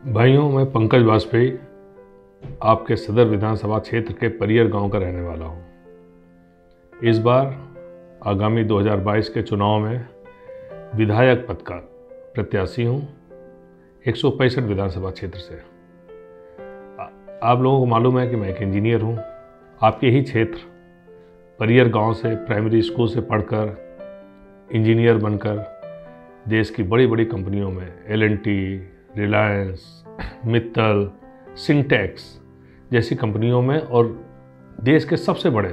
भाइयों, मैं पंकज वाजपेयी आपके सदर विधानसभा क्षेत्र के परियर गांव का रहने वाला हूं। इस बार आगामी 2022 के चुनाव में विधायक पद का प्रत्याशी हूं 165 विधानसभा क्षेत्र से। आप लोगों को मालूम है कि मैं एक इंजीनियर हूं। आपके ही क्षेत्र परियर गांव से प्राइमरी स्कूल से पढ़कर इंजीनियर बनकर देश की बड़ी बड़ी कंपनियों में L&T, रिलायंस, मित्तल, सिंटेक्स जैसी कंपनियों में और देश के सबसे बड़े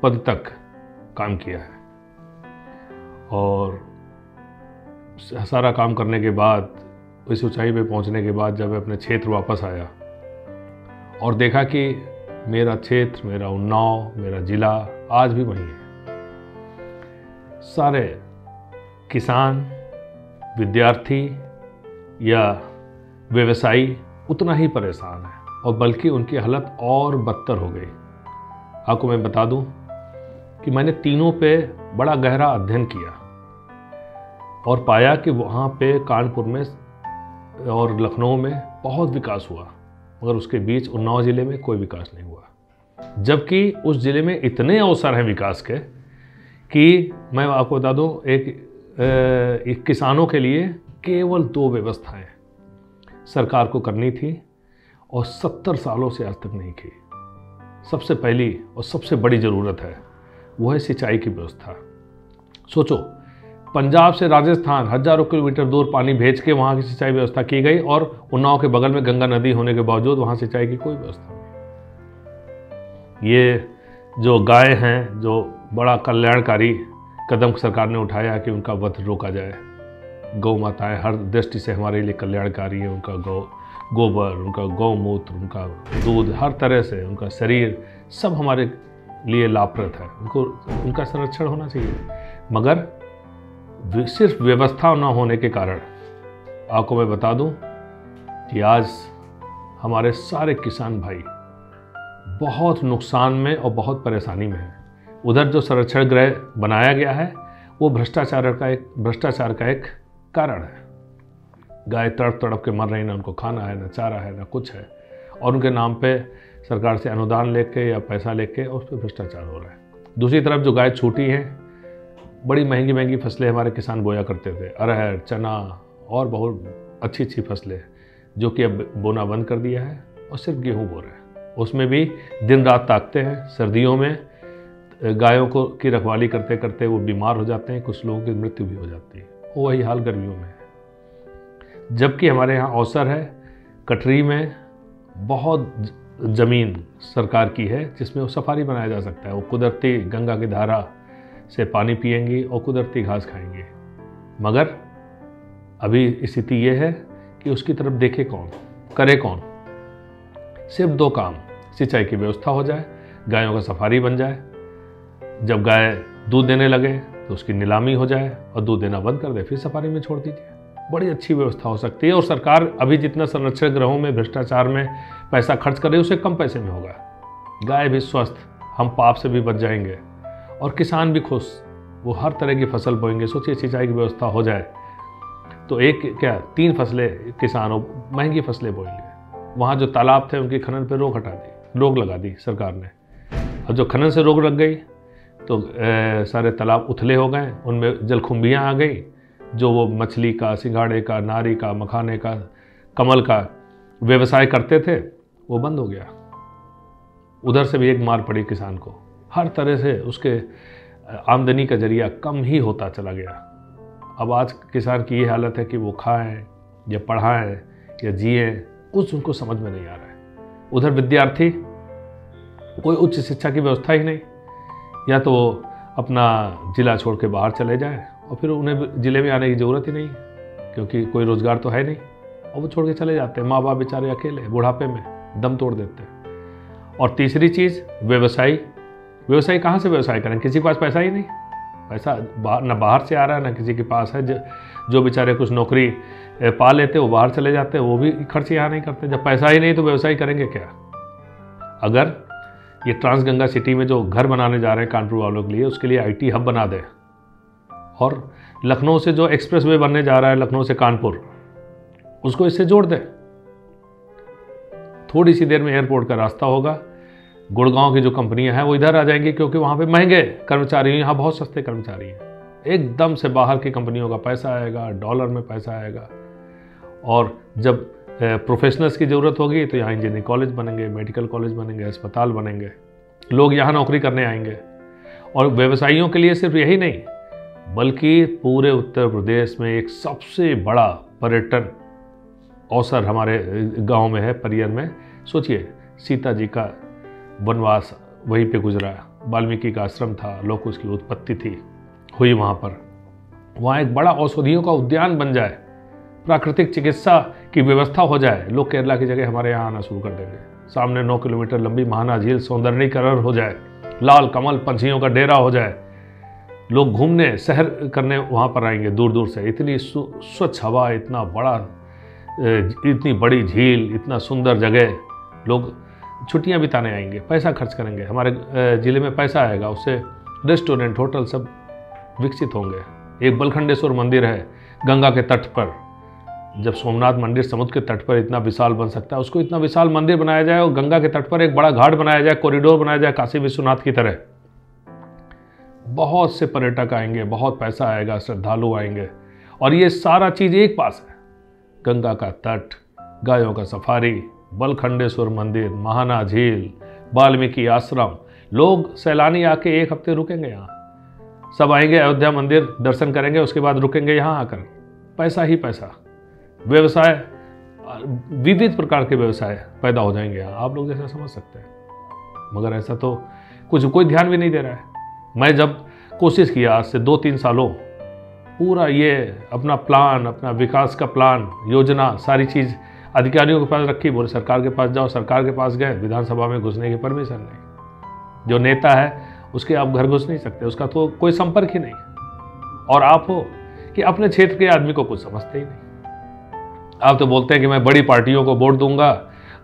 पद तक काम किया है। और सारा काम करने के बाद इस ऊंचाई पे पहुंचने के बाद जब मैं अपने क्षेत्र वापस आया और देखा कि मेरा क्षेत्र, मेरा उन्नाव, मेरा ज़िला आज भी वहीं है। सारे किसान, विद्यार्थी या व्यवसायी उतना ही परेशान है और बल्कि उनकी हालत और बदतर हो गई। आपको मैं बता दूं कि मैंने तीनों पे बड़ा गहरा अध्ययन किया और पाया कि वहाँ पे कानपुर में और लखनऊ में बहुत विकास हुआ, मगर उसके बीच उन्नाव ज़िले में कोई विकास नहीं हुआ। जबकि उस ज़िले में इतने अवसर हैं विकास के कि मैं आपको बता दूं, एक किसानों के लिए केवल 2 व्यवस्थाएं सरकार को करनी थी और 70 सालों से आज तक नहीं की। सबसे पहली और सबसे बड़ी ज़रूरत है वो है सिंचाई की व्यवस्था। सोचो, पंजाब से राजस्थान हजारों किलोमीटर दूर पानी भेज के वहाँ की सिंचाई व्यवस्था की गई और उन्नाव के बगल में गंगा नदी होने के बावजूद वहाँ सिंचाई की कोई व्यवस्था नहीं। ये जो गाय हैं, जो बड़ा कल्याणकारी कदम सरकार ने उठाया कि उनका वध रोका जाए। गौ माताएं हर दृष्टि से हमारे लिए कल्याणकारी है। उनका गोबर, उनका गौमूत्र, उनका दूध, हर तरह से उनका शरीर सब हमारे लिए लाभप्रद है। उनका संरक्षण होना चाहिए। मगर सिर्फ व्यवस्था न होने के कारण आपको मैं बता दूं कि आज हमारे सारे किसान भाई बहुत नुकसान में और बहुत परेशानी में हैं। उधर जो संरक्षण गृह बनाया गया है वो भ्रष्टाचार का एक कारण है। गाय तड़प तड़प के मर रही, ना उनको खाना है, ना चारा है, ना कुछ है, और उनके नाम पे सरकार से अनुदान लेके या पैसा लेके उस पर भ्रष्टाचार हो रहा है। दूसरी तरफ जो गाय छूटी हैं, बड़ी महंगी महंगी फसलें हमारे किसान बोया करते थे, अरहर, चना और बहुत अच्छी अच्छी फसलें, जो कि अब बोना बंद कर दिया है और सिर्फ गेहूँ बो रहे हैं। उसमें भी दिन रात ताकते हैं। सर्दियों में गायों की रखवाली करते करते वो बीमार हो जाते हैं, कुछ लोगों की मृत्यु भी हो जाती है। वही हाल गर्मियों में है। जबकि हमारे यहाँ अवसर है, कटरी में बहुत ज़मीन सरकार की है जिसमें वो सफारी बनाया जा सकता है। वो कुदरती गंगा की धारा से पानी पिएंगी और कुदरती घास खाएंगी। मगर अभी स्थिति ये है कि उसकी तरफ देखे कौन, करे कौन। सिर्फ 2 काम, सिंचाई की व्यवस्था हो जाए, गायों का सफारी बन जाए। जब गाय दूध देने लगे तो उसकी नीलामी हो जाए और दूध देना बंद कर दे, फिर सफारी में छोड़ दीजिए। बड़ी अच्छी व्यवस्था हो सकती है। और सरकार अभी जितना संरक्षण गृहों में भ्रष्टाचार में पैसा खर्च कर रही है उससे कम पैसे में होगा। गाय भी स्वस्थ, हम पाप से भी बच जाएंगे और किसान भी खुश, वो हर तरह की फसल बोएंगे। सोचिए, सिंचाई की व्यवस्था हो जाए तो 3 फसलें किसान महंगी फसलें बोएंगे। वहाँ जो तालाब थे उनकी खनन पर रोक लगा दी सरकार ने। अब जो खनन से रोक लग गई तो सारे तालाब उथले हो गए, उनमें जलकुंभियाँ आ गई। जो वो मछली का, सिंघाड़े का, नारी का, मखाने का, कमल का व्यवसाय करते थे वो बंद हो गया। उधर से भी एक मार पड़ी किसान को। हर तरह से उसके आमदनी का जरिया कम ही होता चला गया। अब आज किसान की ये हालत है कि वो खाएं या पढ़ाएं या जिएं, कुछ उनको समझ में नहीं आ रहा है। उधर विद्यार्थी, कोई उच्च शिक्षा की व्यवस्था ही नहीं। या तो अपना ज़िला छोड़ के बाहर चले जाएं और फिर उन्हें ज़िले में आने की ज़रूरत ही नहीं है क्योंकि कोई रोज़गार तो है नहीं, और वो छोड़ के चले जाते हैं। माँ बाप बेचारे अकेले बुढ़ापे में दम तोड़ देते हैं। और तीसरी चीज़, व्यवसायी कहाँ से व्यवसाय करें? किसी के पास पैसा ही नहीं। पैसा ना बाहर से आ रहा है ना किसी के पास है। जो बेचारे कुछ नौकरी पा लेते वो बाहर चले जाते हैं, वो भी खर्च यहाँ नहीं करते। जब पैसा ही नहीं तो व्यवसाय करेंगे क्या? अगर ये ट्रांसगंगा सिटी में जो घर बनाने जा रहे हैं कानपुर वालों के लिए, उसके लिए IT हब बना दें और लखनऊ से जो एक्सप्रेसवे बनने जा रहा है, लखनऊ से कानपुर, उसको इससे जोड़ दें। थोड़ी सी देर में एयरपोर्ट का रास्ता होगा, गुड़गांव की जो कंपनियां हैं वो इधर आ जाएंगी, क्योंकि वहाँ पे महंगे कर्मचारी हैं, यहाँ बहुत सस्ते कर्मचारी हैं। एकदम से बाहर की कंपनियों का पैसा आएगा, डॉलर में पैसा आएगा। और जब प्रोफेशनल्स की ज़रूरत होगी तो यहाँ इंजीनियरिंग कॉलेज बनेंगे, मेडिकल कॉलेज बनेंगे, अस्पताल बनेंगे, लोग यहाँ नौकरी करने आएंगे। और व्यवसायियों के लिए सिर्फ यही नहीं, बल्कि पूरे उत्तर प्रदेश में एक सबसे बड़ा पर्यटन अवसर हमारे गांव में है, परियर में। सोचिए, सीता जी का वनवास वहीं पे गुजरा, वाल्मीकि का आश्रम था, लोग उसकी उत्पत्ति थी हुई वहाँ पर। वहाँ एक बड़ा औषधियों का उद्यान बन जाए, प्राकृतिक चिकित्सा की व्यवस्था हो जाए, लोग केरला की जगह हमारे यहाँ आना शुरू कर देंगे। सामने 9 किलोमीटर लंबी महाना झील सौंदर्यीकरण हो जाए, लाल कमल पंछियों का डेरा हो जाए, लोग घूमने सैर करने वहाँ पर आएंगे दूर दूर से। इतनी स्वच्छ हवा, इतना बड़ा, इतनी बड़ी झील, इतना सुंदर जगह, लोग छुट्टियाँ बिताने आएंगे, पैसा खर्च करेंगे, हमारे ज़िले में पैसा आएगा, उससे रेस्टोरेंट, होटल सब विकसित होंगे। एक बलखंडेश्वर मंदिर है गंगा के तट पर। जब सोमनाथ मंदिर समुद्र के तट पर इतना विशाल बन सकता है, उसको इतना विशाल मंदिर बनाया जाए और गंगा के तट पर एक बड़ा घाट बनाया जाए, कॉरिडोर बनाया जाए काशी विश्वनाथ की तरह। बहुत से पर्यटक आएंगे, बहुत पैसा आएगा, श्रद्धालु आएंगे, और ये सारा चीज़ एक पास है। गंगा का तट, गायों का सफारी, बलखंडेश्वर मंदिर, महाना झील, वाल्मीकि आश्रम। लोग सैलानी आके 1 हफ्ते रुकेंगे यहाँ, सब आएंगे अयोध्या मंदिर दर्शन करेंगे, उसके बाद रुकेंगे यहाँ आकर। पैसा ही पैसा, व्यवसाय, विविध प्रकार के व्यवसाय पैदा हो जाएंगे यहाँ, आप लोग जैसा समझ सकते हैं। मगर ऐसा तो कोई ध्यान भी नहीं दे रहा है। मैं जब कोशिश किया आज से 2-3 सालों, पूरा ये अपना प्लान, अपना विकास का प्लान, योजना, सारी चीज़ अधिकारियों के पास रखी, बोले सरकार के पास जाओ, सरकार के पास गए, विधानसभा में घुसने की परमिशन नहीं। जो नेता है उसके आप घर घुस नहीं सकते, उसका तो कोई संपर्क ही नहीं। और आप हो कि अपने क्षेत्र के आदमी को कुछ समझते ही नहीं। आप तो बोलते हैं कि मैं बड़ी पार्टियों को वोट दूंगा,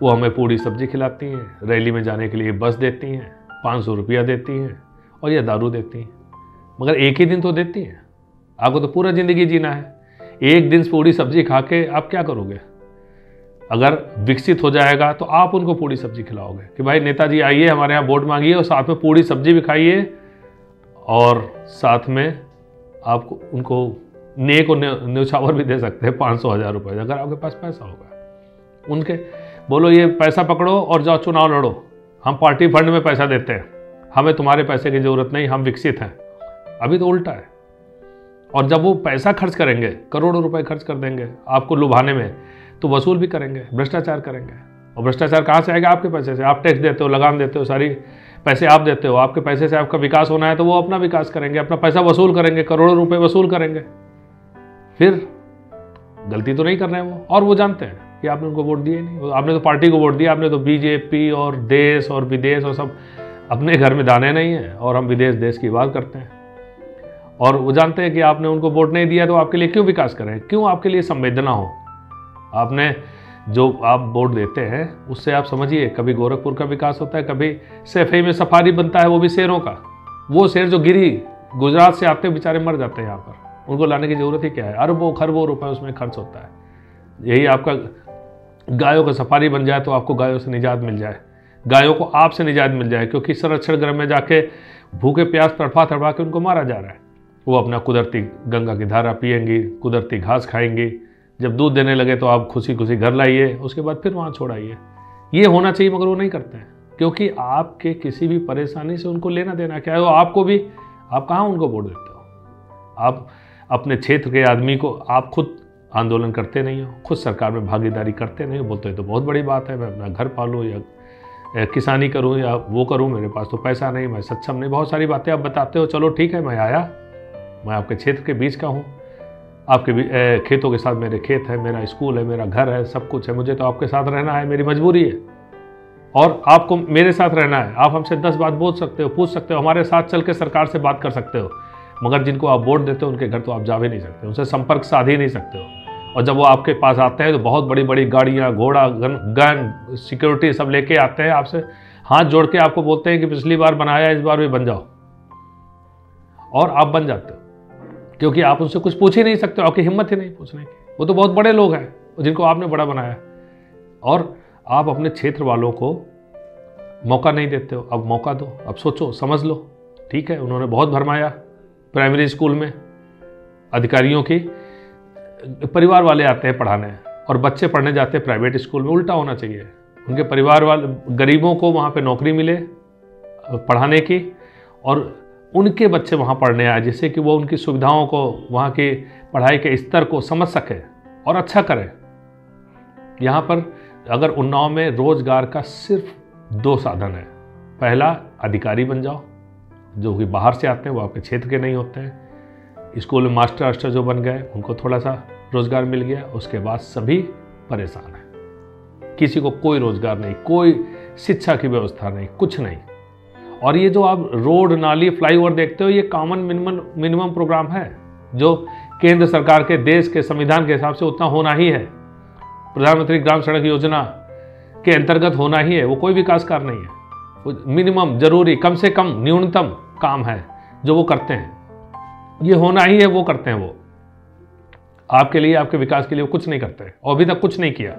वो हमें पूरी सब्जी खिलाती हैं, रैली में जाने के लिए बस देती हैं, 500 रुपया देती हैं, और यह दारू देती हैं। मगर एक ही दिन तो देती हैं, आपको तो पूरा ज़िंदगी जीना है। एक दिन पूरी सब्जी खा के आप क्या करोगे? अगर विकसित हो जाएगा तो आप उनको पूरी सब्जी खिलाओगे कि भाई नेताजी आइए हमारे यहाँ वोट मांगिए, और साथ में पूरी सब्जी भी खाइए, और साथ में आपको उनको नेक और न्यौछावर भी दे सकते हैं 500-1000 रुपये, अगर आपके पास पैसा होगा। उनके बोलो ये पैसा पकड़ो और जाओ चुनाव लड़ो, हम पार्टी फंड में पैसा देते हैं, हमें तुम्हारे पैसे की ज़रूरत नहीं, हम विकसित हैं। अभी तो उल्टा है। और जब वो पैसा खर्च करेंगे, करोड़ों रुपए खर्च कर देंगे आपको लुभाने में, तो वसूल भी करेंगे, भ्रष्टाचार करेंगे। और भ्रष्टाचार कहाँ से आएगा? आपके पैसे से। आप टैक्स देते हो, लगान देते हो, सारी पैसे आप देते हो, आपके पैसे से आपका विकास होना है, तो वो अपना विकास करेंगे, अपना पैसा वसूल करेंगे, करोड़ों रुपए वसूल करेंगे। फिर गलती तो नहीं कर रहे हैं वो, और वो जानते हैं कि आपने उनको वोट दिए नहीं, आपने तो पार्टी को वोट दिया, आपने तो बीजेपी और देश और विदेश और सब, अपने घर में दाने नहीं है और हम विदेश देश की बात करते हैं। और वो जानते हैं कि आपने उनको वोट नहीं दिया तो आपके लिए क्यों विकास करें, क्यों आपके लिए संवेदना हो। आपने जो आप वोट देते हैं उससे आप समझिए, कभी गोरखपुर का विकास होता है, कभी सैफई में सफारी बनता है, वो भी शेरों का। वो शेर जो गिरी गुजरात से आते बेचारे मर जाते हैं यहाँ पर, उनको लाने की ज़रूरत ही क्या है? अरबों खरबों रुपए उसमें खर्च होता है। यही आपका गायों का सफारी बन जाए तो आपको गायों से निजात मिल जाए, गायों को आपसे निजात मिल जाए, क्योंकि संरक्षण गृह में जाके भूखे प्यास तड़पा तड़पा के उनको मारा जा रहा है। वो अपना कुदरती गंगा की धारा पिएंगी, कुदरती घास खाएंगी, जब दूध देने लगे तो आप खुशी खुशी घर लाइए, उसके बाद फिर वहाँ छोड़ाइए। ये होना चाहिए, मगर वो नहीं करते हैं, क्योंकि आपके किसी भी परेशानी से उनको लेना देना क्या है? वो आपको भी, आप कहाँ उनको वोट देते हो? आप अपने क्षेत्र के आदमी को, आप खुद आंदोलन करते नहीं हो, खुद सरकार में भागीदारी करते नहीं हो, बोलते हैं तो बहुत बड़ी बात है, मैं अपना घर पालूँ या किसानी करूँ या वो करूँ, मेरे पास तो पैसा नहीं, मैं सक्षम नहीं, बहुत सारी बातें आप बताते हो। चलो ठीक है, मैं आया, मैं आपके क्षेत्र के बीच का हूँ, आपके खेतों के साथ मेरे खेत है, मेरा स्कूल है, मेरा घर है, सब कुछ है, मुझे तो आपके साथ रहना है, मेरी मजबूरी है, और आपको मेरे साथ रहना है। आप हमसे 10 बात बोल सकते हो, पूछ सकते हो, हमारे साथ चल के सरकार से बात कर सकते हो, मगर जिनको आप वोट देते हो उनके घर तो आप जा भी नहीं सकते, उनसे संपर्क साध ही नहीं सकते हो। और जब वो आपके पास आते हैं तो बहुत बड़ी बड़ी गाड़ियाँ, घोड़ा, गन, सिक्योरिटी सब लेके आते हैं, आपसे हाथ जोड़ के आपको बोलते हैं कि पिछली बार बनाया, इस बार भी बन जाओ, और आप बन जाते हो, क्योंकि आप उनसे कुछ पूछ ही नहीं सकते हो, आपकी हिम्मत ही नहीं पूछने की। वो तो बहुत बड़े लोग हैं जिनको आपने बड़ा बनाया, और आप अपने क्षेत्र वालों को मौका नहीं देते हो, अब मौका दो, अब सोचो समझ लो। ठीक है, उन्होंने बहुत भरमाया प्राइमरी स्कूल में, अधिकारियों की परिवार वाले आते हैं पढ़ाने और बच्चे पढ़ने जाते हैं प्राइवेट स्कूल में। उल्टा होना चाहिए, उनके परिवार वाले गरीबों को वहाँ पे नौकरी मिले पढ़ाने की और उनके बच्चे वहाँ पढ़ने आए, जिससे कि वो उनकी सुविधाओं को, वहाँ की पढ़ाई के स्तर को समझ सके और अच्छा करें। यहाँ पर अगर उन्नाव में रोजगार का सिर्फ 2 साधन है। पहला, अधिकारी बन जाओ, जो कि बाहर से आते हैं, वो आपके क्षेत्र के नहीं होते हैं। स्कूल में मास्टर जो बन गए उनको थोड़ा सा रोजगार मिल गया, उसके बाद सभी परेशान हैं। किसी को कोई रोजगार नहीं, कोई शिक्षा की व्यवस्था नहीं, कुछ नहीं। और ये जो आप रोड, नाली, फ्लाईओवर देखते हो, ये कॉमन मिनिमम प्रोग्राम है जो केंद्र सरकार के, देश के संविधान के हिसाब से उतना होना ही है। प्रधानमंत्री ग्राम सड़क योजना के अंतर्गत होना ही है, वो कोई विकास कार्य नहीं है। वो मिनिमम, जरूरी, कम से कम, न्यूनतम काम है जो वो करते हैं। ये होना ही है, वो करते हैं। वो आपके लिए, आपके विकास के लिए वो कुछ नहीं करते और अभी तक कुछ नहीं किया,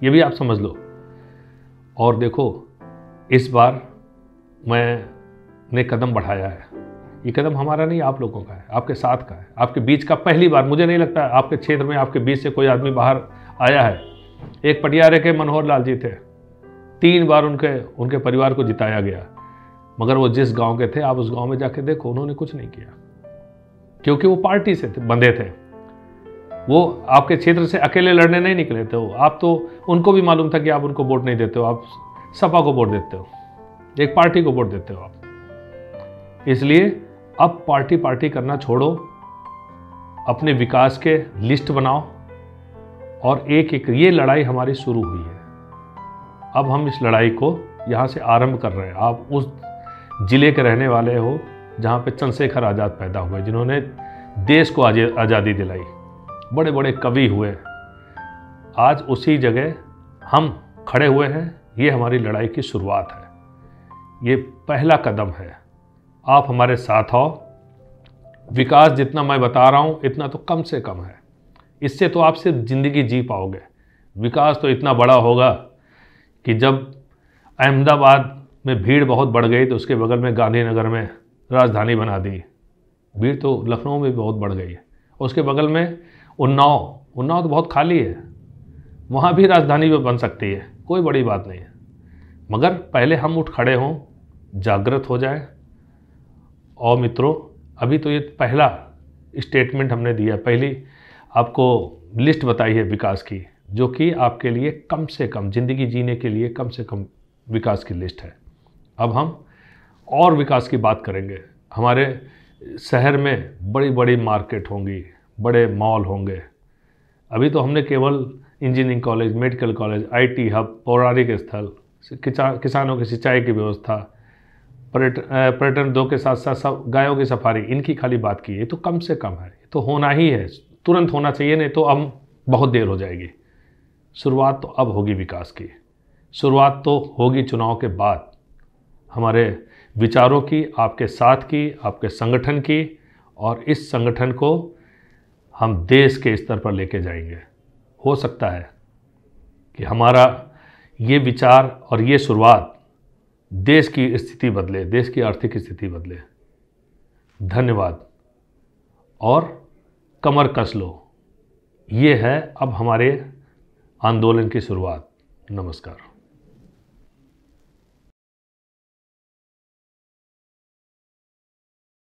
ये भी आप समझ लो। और देखो, इस बार मैंने कदम बढ़ाया है। ये कदम हमारा नहीं, आप लोगों का है, आपके साथ का है, आपके बीच का। पहली बार मुझे नहीं लगता आपके क्षेत्र में, आपके बीच से कोई आदमी बाहर आया है। एक पटियारे के मनोहर लाल जी थे, 3 बार उनके परिवार को जिताया गया, मगर वो जिस गांव के थे, आप उस गांव में जाके देखो, उन्होंने कुछ नहीं किया, क्योंकि वो पार्टी से बंधे थे। वो आपके क्षेत्र से अकेले लड़ने नहीं निकले थे। आप तो, उनको भी मालूम था कि आप उनको वोट नहीं देते हो, आप सपा को वोट देते हो, एक पार्टी को वोट देते हो आप। इसलिए अब पार्टी करना छोड़ो, अपने विकास के लिस्ट बनाओ और एक एक, ये लड़ाई हमारी शुरू हुई है। अब हम इस लड़ाई को यहाँ से आरंभ कर रहे हैं। आप उस जिले के रहने वाले हो जहाँ पे चंद्रशेखर आज़ाद पैदा हुए, जिन्होंने देश को आज़ादी दिलाई, बड़े बड़े कवि हुए। आज उसी जगह हम खड़े हुए हैं। ये हमारी लड़ाई की शुरुआत है, ये पहला कदम है। आप हमारे साथ आओ। विकास जितना मैं बता रहा हूँ इतना तो कम से कम है, इससे तो आप सिर्फ ज़िंदगी जी पाओगे। विकास तो इतना बड़ा होगा कि जब अहमदाबाद में भीड़ बहुत बढ़ गई तो उसके बगल में गांधीनगर में राजधानी बना दी। भीड़ तो लखनऊ में भी बहुत बढ़ गई है। उसके बगल में उन्नाव तो बहुत खाली है, वहाँ भी राजधानी बन सकती है, कोई बड़ी बात नहीं है। मगर पहले हम उठ खड़े हों, जागृत हो जाए। और मित्रों, अभी तो ये पहला स्टेटमेंट हमने दिया, पहली आपको लिस्ट बताई है विकास की, जो कि आपके लिए कम से कम, ज़िंदगी जीने के लिए कम से कम विकास की लिस्ट है। अब हम और विकास की बात करेंगे। हमारे शहर में बड़ी बड़ी मार्केट होंगी, बड़े मॉल होंगे। अभी तो हमने केवल engineering college, medical college, IT hub, पौराणिक स्थल, किसानों की सिंचाई की व्यवस्था, पर्यटन उद्योग के साथ साथ सब गायों की सफारी, इनकी खाली बात की। ये तो कम से कम है, ये तो होना ही है, तुरंत होना चाहिए, नहीं तो अब बहुत देर हो जाएगी। शुरुआत तो अब होगी विकास की, शुरुआत तो होगी चुनाव के बाद, हमारे विचारों की, आपके साथ की, आपके संगठन की। और इस संगठन को हम देश के स्तर पर लेके जाएंगे। हो सकता है कि हमारा ये विचार और ये शुरुआत देश की स्थिति बदले, देश की आर्थिक स्थिति बदले। धन्यवाद। और कमर कस लो, ये है अब हमारे आंदोलन की शुरुआत। नमस्कार।